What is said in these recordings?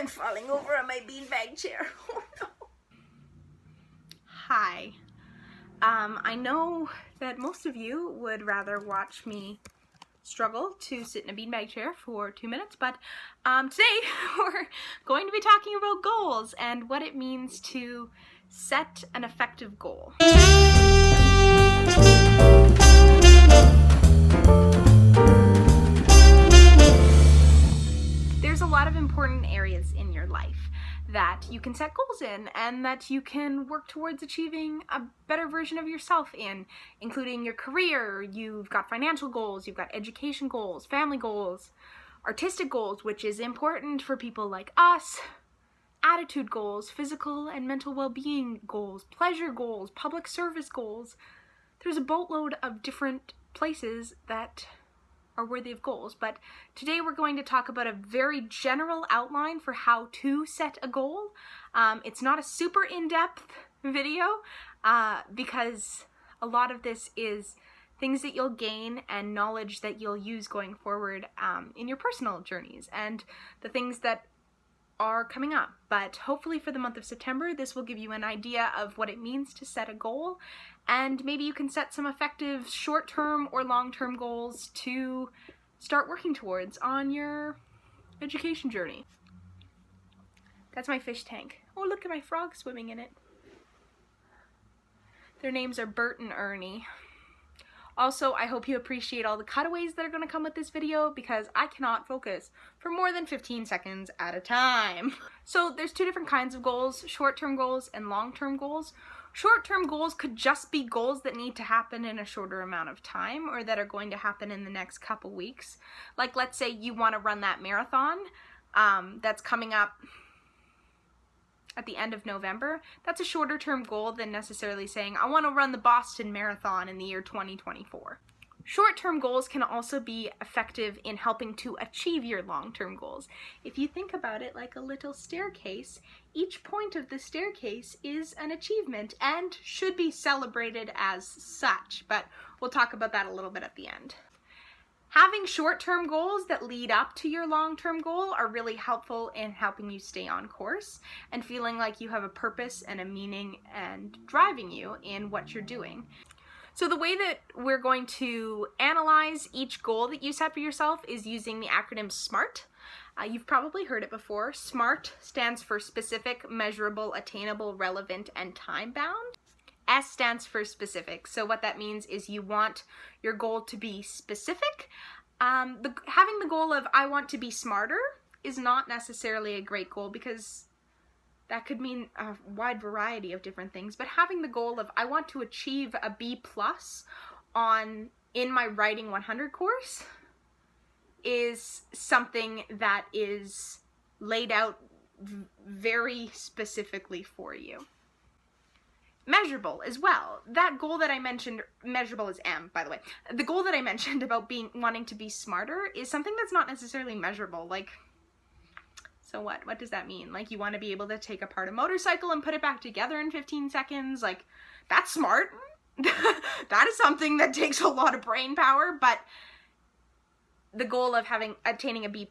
I'm falling over on my beanbag chair. Oh no. Hi. I know that most of you would rather watch me struggle to sit in a beanbag chair for 2 minutes, but today we're going to be talking about goals and what it means to set an effective goal. There's a lot of important areas in your life that you can set goals in and that you can work towards achieving a better version of yourself in, including your career. You've got financial goals, you've got education goals, family goals, artistic goals, which is important for people like us, attitude goals, physical and mental well-being goals, pleasure goals, public service goals. There's a boatload of different places that are worthy of goals, but today we're going to talk about a very general outline for how to set a goal. It's not a super in-depth video because a lot of this is things that you'll gain and knowledge that you'll use going forward in your personal journeys and the things that are coming up. But hopefully for the month of September, this will give you an idea of what it means to set a goal, and maybe you can set some effective short-term or long-term goals to start working towards on your education journey. That's my fish tank. Oh, look at my frog swimming in it. Their names are Bert and Ernie. Also, I hope you appreciate all the cutaways that are going to come with this video because I cannot focus for more than 15 seconds at a time. So there's two different kinds of goals, short-term goals and long-term goals. Short-term goals could just be goals that need to happen in a shorter amount of time or that are going to happen in the next couple weeks. Like, let's say you want to run that marathon that's coming up at the end of November. That's a shorter term goal than necessarily saying, I want to run the Boston Marathon in the year 2024. Short-term goals can also be effective in helping to achieve your long-term goals. If you think about it like a little staircase, each point of the staircase is an achievement and should be celebrated as such, but we'll talk about that a little bit at the end. Having short-term goals that lead up to your long-term goal are really helpful in helping you stay on course and feeling like you have a purpose and a meaning and driving you in what you're doing. So the way that we're going to analyze each goal that you set for yourself is using the acronym SMART. You've probably heard it before. SMART stands for specific, measurable, attainable, relevant, and time-bound. S stands for specific. So what that means is you want your goal to be specific. Having the goal of I want to be smarter is not necessarily a great goal because that could mean a wide variety of different things. But having the goal of I want to achieve a B+ in my Writing 100 course is something that is laid out very specifically for you. Measurable as well. That goal that I mentioned, measurable is M, by the way. The goal that I mentioned about wanting to be smarter is something that's not necessarily measurable. Like, so what? What does that mean? Like, you want to be able to take apart a motorcycle and put it back together in 15 seconds? Like, that's smart. That is something that takes a lot of brain power, but the goal of attaining a B+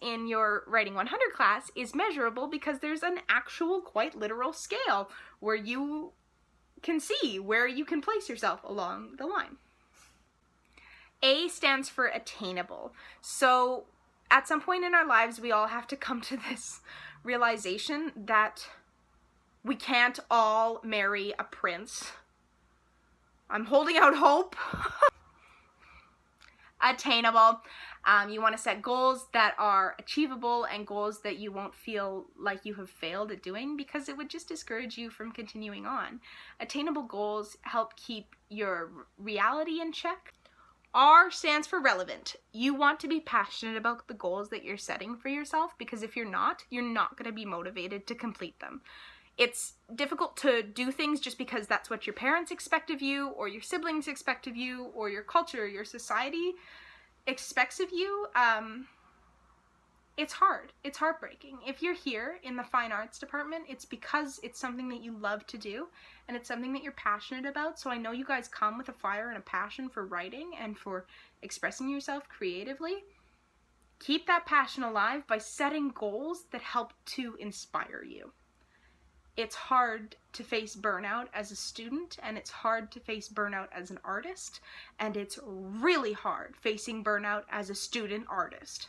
in your Writing 100 class is measurable because there's an actual, quite literal scale where you can see where you can place yourself along the line. A stands for attainable. So at some point in our lives, we all have to come to this realization that we can't all marry a prince. I'm holding out hope. Attainable. You want to set goals that are achievable and goals that you won't feel like you have failed at doing because it would just discourage you from continuing on. Attainable goals help keep your reality in check. R stands for relevant. You want to be passionate about the goals that you're setting for yourself because if you're not going to be motivated to complete them. It's difficult to do things just because that's what your parents expect of you or your siblings expect of you or your culture, your society expects of you. It's hard. It's heartbreaking. If you're here in the fine arts department, it's because it's something that you love to do and it's something that you're passionate about. So I know you guys come with a fire and a passion for writing and for expressing yourself creatively. Keep that passion alive by setting goals that help to inspire you. It's hard to face burnout as a student, and it's hard to face burnout as an artist, and it's really hard facing burnout as a student artist.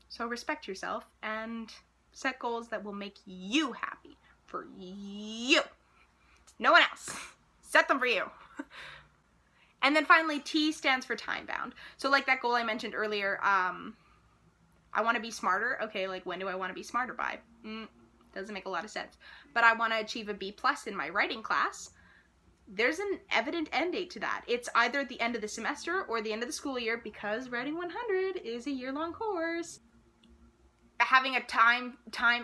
So respect yourself and set goals that will make you happy, for you. No one else. Set them for you. And then finally, T stands for time bound. So like that goal I mentioned earlier, I want to be smarter. Okay, like when do I want to be smarter by? Doesn't make a lot of sense. But I want to achieve a B+ in my writing class. There's an evident end date to that. It's either the end of the semester or the end of the school year, because Writing 100 is a year-long course. Having a time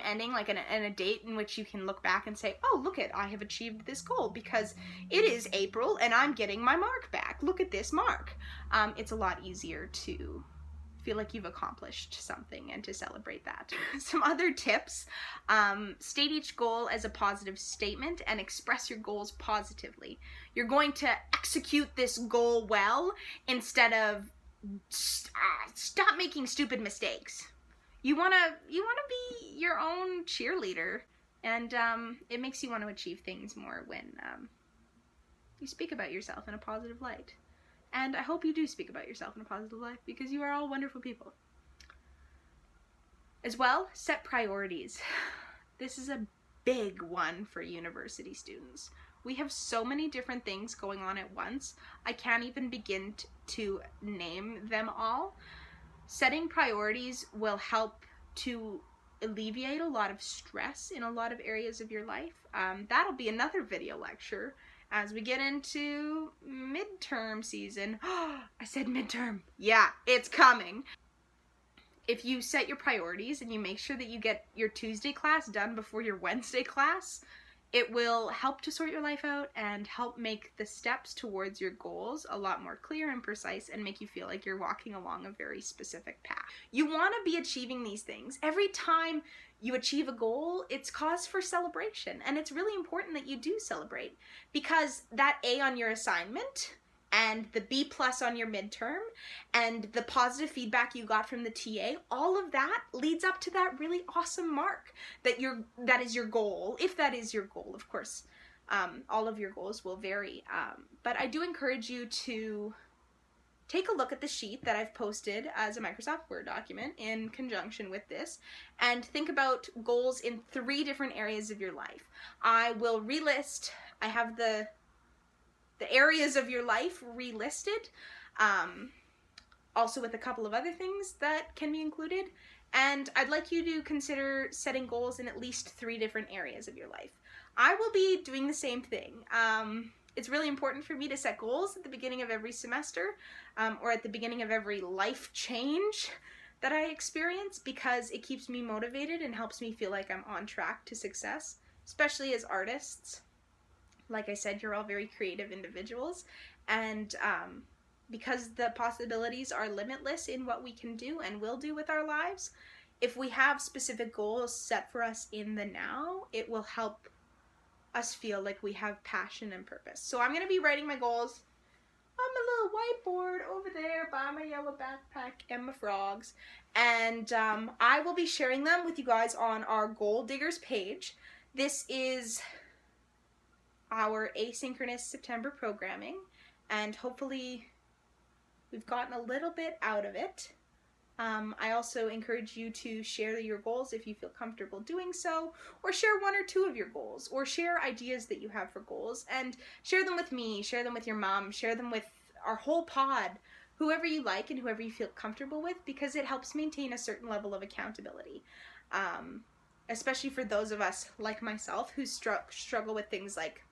ending, like and a date in which you can look back and say, oh, look at, I have achieved this goal because it is April and I'm getting my mark back. Look at this mark. It's a lot easier to feel like you've accomplished something and to celebrate that. Some other tips: state each goal as a positive statement and express your goals positively. You're going to execute this goal well instead of stop making stupid mistakes. You wanna be your own cheerleader, and it makes you want to achieve things more when you speak about yourself in a positive light. And I hope you do speak about yourself in a positive light, because you are all wonderful people. As well, set priorities. This is a big one for university students. We have so many different things going on at once. I can't even begin to name them all. Setting priorities will help to alleviate a lot of stress in a lot of areas of your life. That'll be another video lecture as we get into midterm season. I said midterm. Yeah, it's coming. If you set your priorities and you make sure that you get your Tuesday class done before your Wednesday class, it will help to sort your life out and help make the steps towards your goals a lot more clear and precise, and make you feel like you're walking along a very specific path. You want to be achieving these things. Every time you achieve a goal, it's cause for celebration, and it's really important that you do celebrate, because that A on your assignment and the B+ on your midterm and the positive feedback you got from the TA, all of that leads up to that really awesome mark that is your goal. If that is your goal, of course, all of your goals will vary, but I do encourage you to take a look at the sheet that I've posted as a Microsoft Word document in conjunction with this, and think about goals in 3 different areas of your life. I will relist, I have the areas of your life relisted, also with a couple of other things that can be included, and I'd like you to consider setting goals in at least 3 different areas of your life. I will be doing the same thing. It's really important for me to set goals at the beginning of every semester, or at the beginning of every life change that I experience, because it keeps me motivated and helps me feel like I'm on track to success, especially as artists. Like I said, you're all very creative individuals, and because the possibilities are limitless in what we can do and will do with our lives, if we have specific goals set for us in the now, it will help us feel like we have passion and purpose. So I'm going to be writing my goals on my little whiteboard over there by my yellow backpack and my frogs, and I will be sharing them with you guys on our Goal Diggers page. This is our asynchronous September programming, and hopefully we've gotten a little bit out of it. I also encourage you to share your goals if you feel comfortable doing so, or share 1 or 2 of your goals, or share ideas that you have for goals, and share them with me, share them with your mom, share them with our whole pod, whoever you like and whoever you feel comfortable with, because it helps maintain a certain level of accountability. Especially for those of us like myself who struggle with things like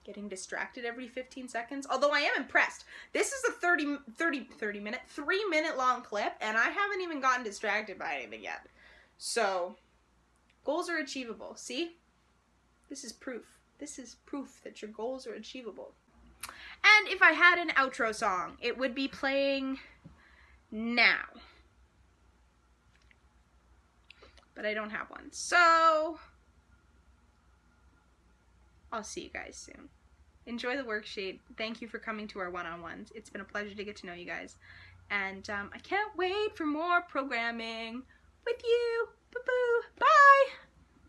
getting distracted every 15 seconds. Although I am impressed. This is a 3-minute long clip, and I haven't even gotten distracted by anything yet. So, goals are achievable. See? This is proof. This is proof that your goals are achievable. And if I had an outro song, it would be playing now. But I don't have one. So, I'll see you guys soon. Enjoy the worksheet. Thank you for coming to our one-on-ones. It's been a pleasure to get to know you guys. And I can't wait for more programming with you. Bye-bye.